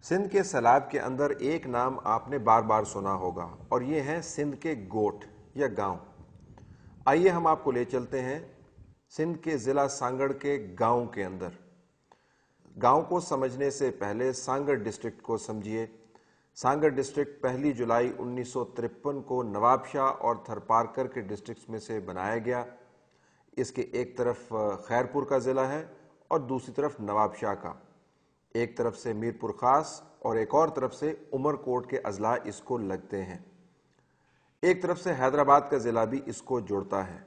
سندھ کے سیلاب کے اندر ایک نام آپ نے بار بار سنا ہوگا اور یہ ہے سندھ کے گوٹھ یا گاؤں۔ آئیے ہم آپ کو لے چلتے ہیں سندھ کے ضلع سانگڑ کے گاؤں کے اندر۔ گاؤں کو سمجھنے سے پہلے سانگڑ ڈسٹرکٹ کو سمجھیے۔ سانگڑ ڈسٹرکٹ 1 جولائی 1953 کو نواب شاہ اور تھرپارکر کے ڈسٹرکٹس میں سے بنایا گیا۔ اس کے ایک طرف خیرپور کا ضلع ہے اور دوسری طرف نواب شاہ کا، ایک طرف سے میر پور خاص اور ایک اور طرف سے عمر کوٹ کے اضلاع اس کو لگتے ہیں۔ ایک طرف سے حیدرآباد کا ضلع بھی اس کو جوڑتا ہے۔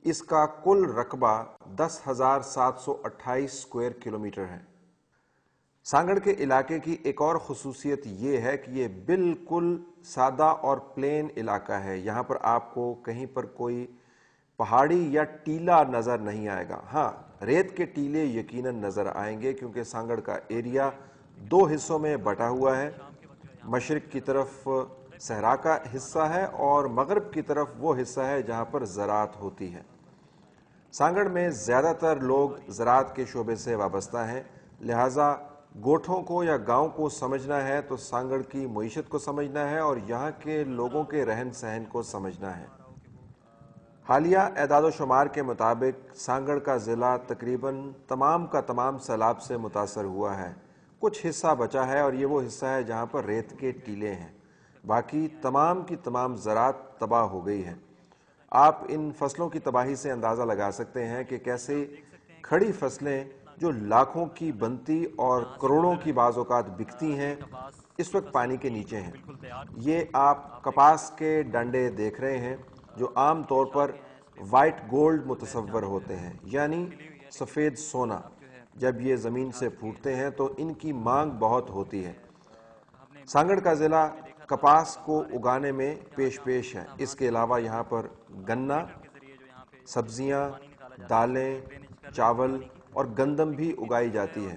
اس کا کل رقبہ 10,728 اسکوائر کلومیٹر ہے۔ سانگڑ کے علاقے کی ایک اور خصوصیت یہ ہے کہ یہ بالکل سادہ اور پلین علاقہ ہے۔ یہاں پر آپ کو کہیں پر کوئی پہاڑی یا ٹیلا نظر نہیں آئے گا۔ ہاں، ریت کے ٹیلے یقیناً نظر آئیں گے کیونکہ سانگڑ کا ایریا 2 حصوں میں بٹا ہوا ہے۔ مشرق کی طرف صحرا کا حصہ ہے اور مغرب کی طرف وہ حصہ ہے جہاں پر زراعت ہوتی ہے۔ سانگڑ میں زیادہ تر لوگ زراعت کے شعبے سے وابستہ ہیں، لہٰذا گوٹھوں کو یا گاؤں کو سمجھنا ہے تو سانگڑ کی معیشت کو سمجھنا ہے اور یہاں کے لوگوں کے رہن سہن کو سمجھنا ہے۔ حالیہ اعداد و شمار کے مطابق سانگڑ کا ضلع تقریباً تمام کا تمام سیلاب سے متاثر ہوا ہے۔ کچھ حصہ بچا ہے اور یہ وہ حصہ ہے جہاں پر ریت کے ٹیلے ہیں، باقی تمام کی تمام زراعت تباہ ہو گئی ہے۔ آپ ان فصلوں کی تباہی سے اندازہ لگا سکتے ہیں کہ کیسے کھڑی فصلیں جو لاکھوں کی بنتی اور کروڑوں کی بعض اوقات بکتی ہیں اس وقت پانی کے نیچے ہیں۔ یہ آپ کپاس کے ڈنڈے دیکھ رہے ہیں جو عام طور پر وائٹ گولڈ متصور ہوتے ہیں، یعنی سفید سونا۔ جب یہ زمین سے پھوٹتے ہیں تو ان کی مانگ بہت ہوتی ہے۔ سانگڑ کا ضلع کپاس کو اگانے میں پیش ہے۔ اس کے علاوہ یہاں پر گنا، سبزیاں، دالیں، چاول اور گندم بھی اگائی جاتی ہے۔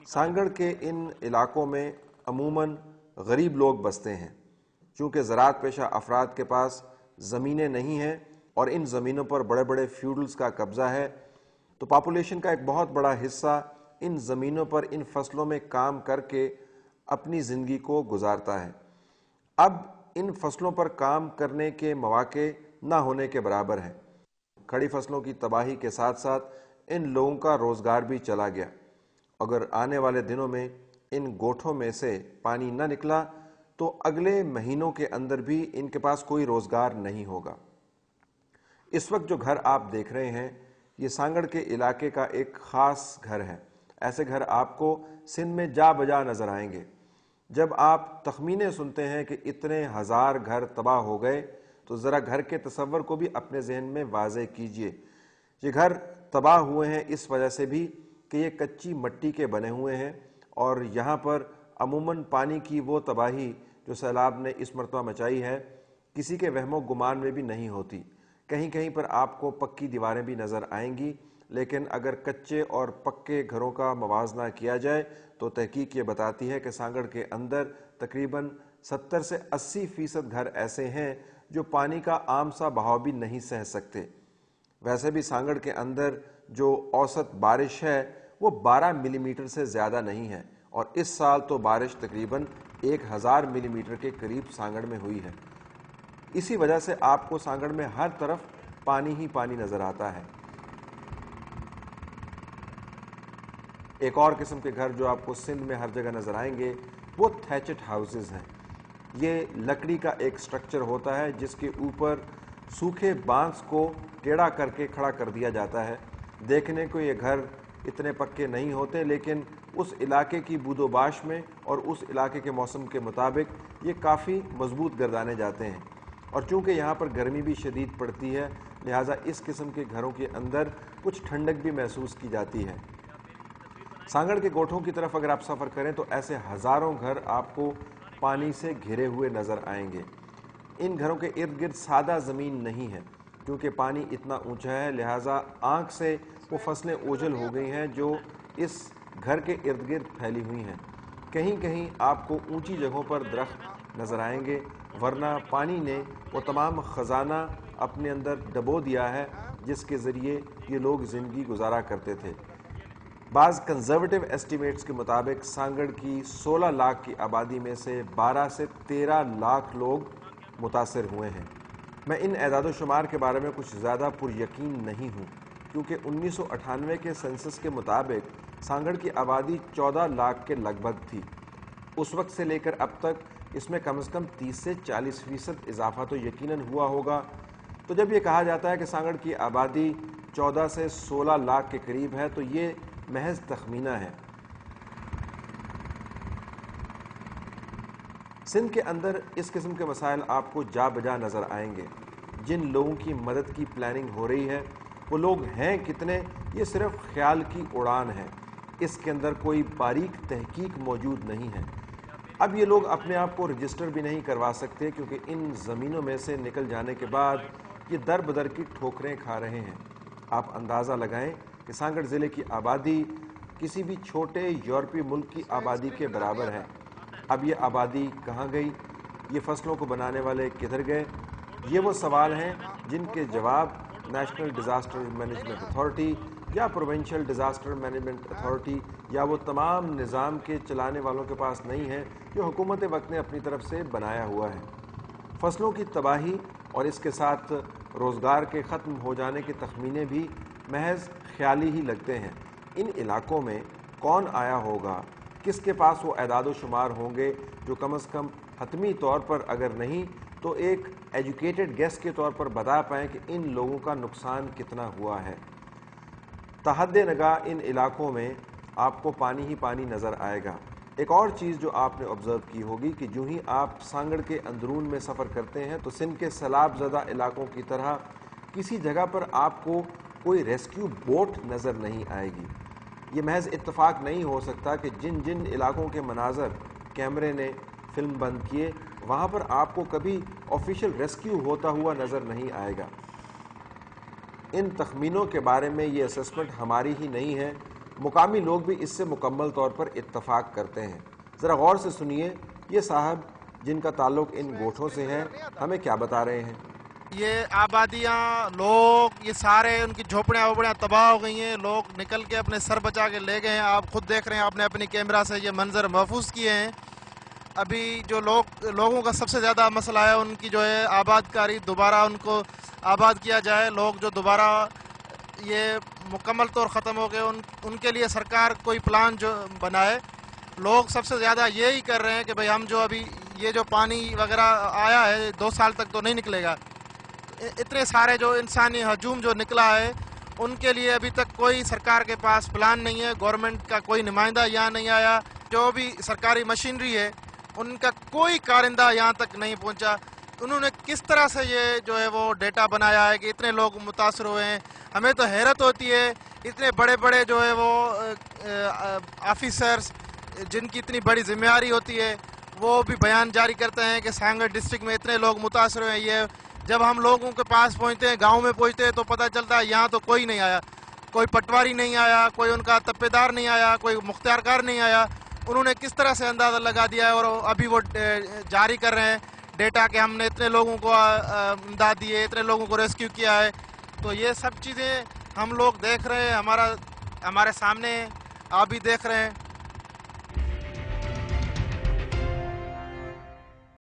سانگڑ کے ان علاقوں میں عموماً غریب لوگ بستے ہیں۔ چونکہ زراعت پیشہ افراد کے پاس زمینیں نہیں ہیں اور ان زمینوں پر بڑے بڑے فیوڈلز کا قبضہ ہے، تو پاپولیشن کا ایک بہت بڑا حصہ ان زمینوں پر ان فصلوں میں کام کر کے اپنی زندگی کو گزارتا ہے۔ اب ان فصلوں پر کام کرنے کے مواقع نہ ہونے کے برابر ہیں۔ کھڑی فصلوں کی تباہی کے ساتھ ساتھ ان لوگوں کا روزگار بھی چلا گیا۔ اگر آنے والے دنوں میں ان گوٹھوں میں سے پانی نہ نکلا تو اگلے مہینوں کے اندر بھی ان کے پاس کوئی روزگار نہیں ہوگا۔ اس وقت جو گھر آپ دیکھ رہے ہیں یہ سانگڑ کے علاقے کا ایک خاص گھر ہے۔ ایسے گھر آپ کو سندھ میں جا بجا نظر آئیں گے۔ جب آپ تخمینے سنتے ہیں کہ اتنے ہزار گھر تباہ ہو گئے تو ذرا گھر کے تصور کو بھی اپنے ذہن میں واضح کیجئے۔ یہ گھر تباہ ہوئے ہیں اس وجہ سے بھی کہ یہ کچی مٹی کے بنے ہوئے ہیں اور یہاں پر عموماً پانی کی وہ تباہی جو سیلاب نے اس مرتبہ مچائی ہے کسی کے وہم و گمان میں بھی نہیں ہوتی۔ کہیں کہیں پر آپ کو پکی دیواریں بھی نظر آئیں گی، لیکن اگر کچے اور پکے گھروں کا موازنہ کیا جائے تو تحقیق یہ بتاتی ہے کہ سانگڑ کے اندر تقریباً 70 سے 80% گھر ایسے ہیں جو پانی کا عام سا بہاؤ بھی نہیں سہ سکتے۔ ویسے بھی سانگڑ کے اندر جو اوسط بارش ہے وہ 12 ملی میٹر سے زیادہ نہیں ہے اور اس سال تو بارش تقریباً 1000 ملی میٹر کے قریب سانگڑ میں ہوئی ہے۔ اسی وجہ سے آپ کو سانگڑ میں ہر طرف پانی ہی پانی نظر آتا ہے۔ ایک اور قسم کے گھر جو آپ کو سندھ میں ہر جگہ نظر آئیں گے وہ تھیچڈ ہاؤسز ہیں۔ یہ لکڑی کا ایک سٹرکچر ہوتا ہے جس کے اوپر سوکھے بانس کو ٹیڑھا کر کے کھڑا کر دیا جاتا ہے۔ دیکھنے کو یہ گھر اتنے پکے نہیں ہوتے لیکن اس علاقے کی بود و باش میں اور اس علاقے کے موسم کے مطابق یہ کافی مضبوط گردانے جاتے ہیں، اور چونکہ یہاں پر گرمی بھی شدید پڑتی ہے لہٰذا اس قسم کے گھروں کے اندر کچھ ٹھنڈک بھی محسوس کی جاتی ہے۔ سانگڑ کے گوٹھوں کی طرف اگر آپ سفر کریں تو ایسے ہزاروں گھر آپ کو پانی سے گھرے ہوئے نظر آئیں گے۔ ان گھروں کے ارد گرد سادہ زمین نہیں ہے کیونکہ پانی اتنا اونچا ہے، لہٰذا آنکھ سے وہ فصلیں اوجھل ہو گئی ہیں جو اس گھر کے ارد گرد پھیلی ہوئی ہیں۔ کہیں کہیں آپ کو اونچی جگہوں پر درخت نظر آئیں گے، ورنہ پانی نے وہ تمام خزانہ اپنے اندر ڈبو دیا ہے جس کے ذریعے یہ لوگ زندگی گزارا کرتے تھے۔ بعض کنزرویٹو ایسٹیمیٹس کے مطابق سانگڑ کی 16 لاکھ کی آبادی میں سے 12 سے 13 لاکھ لوگ متاثر ہوئے ہیں۔ میں ان اعداد و شمار کے بارے میں کچھ زیادہ پر یقین نہیں ہوں، کیونکہ 1998 کے سنسس کے مطابق سانگڑ کی آبادی 14 لاکھ کے لگ بھگ تھی۔ اس وقت سے لے کر اب تک اس میں کم از کم 30 سے 40% اضافہ تو یقیناً ہوا ہوگا۔ تو جب یہ کہا جاتا ہے کہ سانگڑ کی آبادی 14 سے 16 لاکھ کے قریب ہے تو یہ محض تخمینہ ہے۔ سندھ کے اندر اس قسم کے مسائل آپ کو جا بجا نظر آئیں گے۔ جن لوگوں کی مدد کی پلاننگ ہو رہی ہے وہ لوگ ہیں کتنے، یہ صرف خیال کی اڑان ہے، اس کے اندر کوئی باریک تحقیق موجود نہیں ہے۔ اب یہ لوگ اپنے آپ کو رجسٹر بھی نہیں کروا سکتے، کیونکہ ان زمینوں میں سے نکل جانے کے بعد یہ در بدر کی ٹھوکریں کھا رہے ہیں۔ آپ اندازہ لگائیں کہ سانگڑ ضلع کی آبادی کسی بھی چھوٹے یورپی ملک کی آبادی کے برابر ہے۔ اب یہ آبادی کہاں گئی؟ یہ فصلوں کو بنانے والے کدھر گئے؟ یہ وہ سوال ہیں جن کے جواب نیشنل ڈیزاسٹر مینجمنٹ اتھارٹی یا پروونشل ڈیزاسٹر مینجمنٹ اتھارٹی یا وہ تمام نظام کے چلانے والوں کے پاس نہیں ہے جو حکومت وقت نے اپنی طرف سے بنایا ہوا ہے۔ فصلوں کی تباہی اور اس کے ساتھ روزگار کے ختم ہو جانے کے تخمینے بھی محض خیالی ہی لگتے ہیں۔ ان علاقوں میں کون آیا ہوگا؟ کس کے پاس وہ اعداد و شمار ہوں گے جو کم از کم حتمی طور پر اگر نہیں تو ایک ایجوکیٹڈ گیس کے طور پر بتا پائیں کہ ان لوگوں کا نقصان کتنا ہوا ہے؟ تحد نگاہ ان علاقوں میں آپ کو پانی ہی پانی نظر آئے گا۔ ایک اور چیز جو آپ نے آبزرو کی ہوگی کہ جو ہی آپ سانگڑ کے اندرون میں سفر کرتے ہیں تو سندھ کے سیلاب زدہ علاقوں کی طرح کسی جگہ پر آپ کو کوئی ریسکیو بوٹ نظر نہیں آئے گی۔ یہ محض اتفاق نہیں ہو سکتا کہ جن جن علاقوں کے مناظر کیمرے نے فلم بند کیے وہاں پر آپ کو کبھی آفیشیل ریسکیو ہوتا ہوا نظر نہیں آئے گا۔ ان تخمینوں کے بارے میں یہ اسسمنٹ ہماری ہی نہیں ہے، مقامی لوگ بھی اس سے مکمل طور پر اتفاق کرتے ہیں۔ ذرا غور سے سنیے یہ صاحب جن کا تعلق ان گوٹھوں سے ہے ہمیں کیا بتا رہے ہیں۔ یہ آبادیاں، لوگ، یہ سارے ان کی جھوپڑیاں ووپڑیاں تباہ ہو گئی ہیں، لوگ نکل کے اپنے سر بچا کے لے گئے ہیں۔ آپ خود دیکھ رہے ہیں، آپ نے اپنی کیمرہ سے یہ منظر محفوظ کیے ہیں۔ ابھی جو لوگوں کا سب سے زیادہ مسئلہ ہے ان کی جو ہے آباد کاری، دوبارہ ان کو آباد کیا جائے۔ لوگ جو دوبارہ یہ مکمل طور ختم ہو گئے ان کے لیے سرکار کوئی پلان جو بنائے۔ لوگ سب سے زیادہ یہی کر رہے ہیں کہ بھئی ہم جو ابھی یہ جو پانی وغیرہ آیا ہے 2 سال تک تو نہیں نکلے گا۔ اتنے سارے جو انسانی ہجوم جو نکلا ہے ان کے لیے ابھی تک کوئی سرکار کے پاس پلان نہیں ہے، گورنمنٹ کا کوئی نمائندہ یہاں نہیں آیا۔ جو بھی سرکاری مشینری ہے ان کا کوئی کارندہ یہاں تک نہیں پہنچا۔ انہوں نے کس طرح سے یہ جو ہے وہ ڈیٹا بنایا ہے کہ اتنے لوگ متاثر ہوئے ہیں؟ ہمیں تو حیرت ہوتی ہے، اتنے بڑے بڑے جو ہے وہ آفیسرز جن کی اتنی بڑی ذمہ داری ہوتی ہے وہ بھی بیان جاری کرتے ہیں کہ سانگڑ ڈسٹرکٹ میں اتنے لوگ متاثر ہوئے ہیں۔ یہ جب ہم لوگوں کے پاس پہنچتے ہیں، گاؤں میں پہنچتے ہیں تو پتہ چلتا ہے یہاں تو کوئی نہیں آیا، کوئی پٹواری نہیں آیا، کوئی ان کا تپے دار نہیں آیا، کوئی مختار کار نہیں آیا۔ انہوں نے کس طرح سے اندازہ لگا دیا ہے اور ابھی وہ جاری کر رہے ہیں ڈیٹا کہ ہم نے اتنے لوگوں کو امداد دی ہے، اتنے لوگوں کو ریسکیو کیا ہے۔ تو یہ سب چیزیں ہم لوگ دیکھ رہے ہیں، ہمارے سامنے آپ بھی دیکھ رہے ہیں۔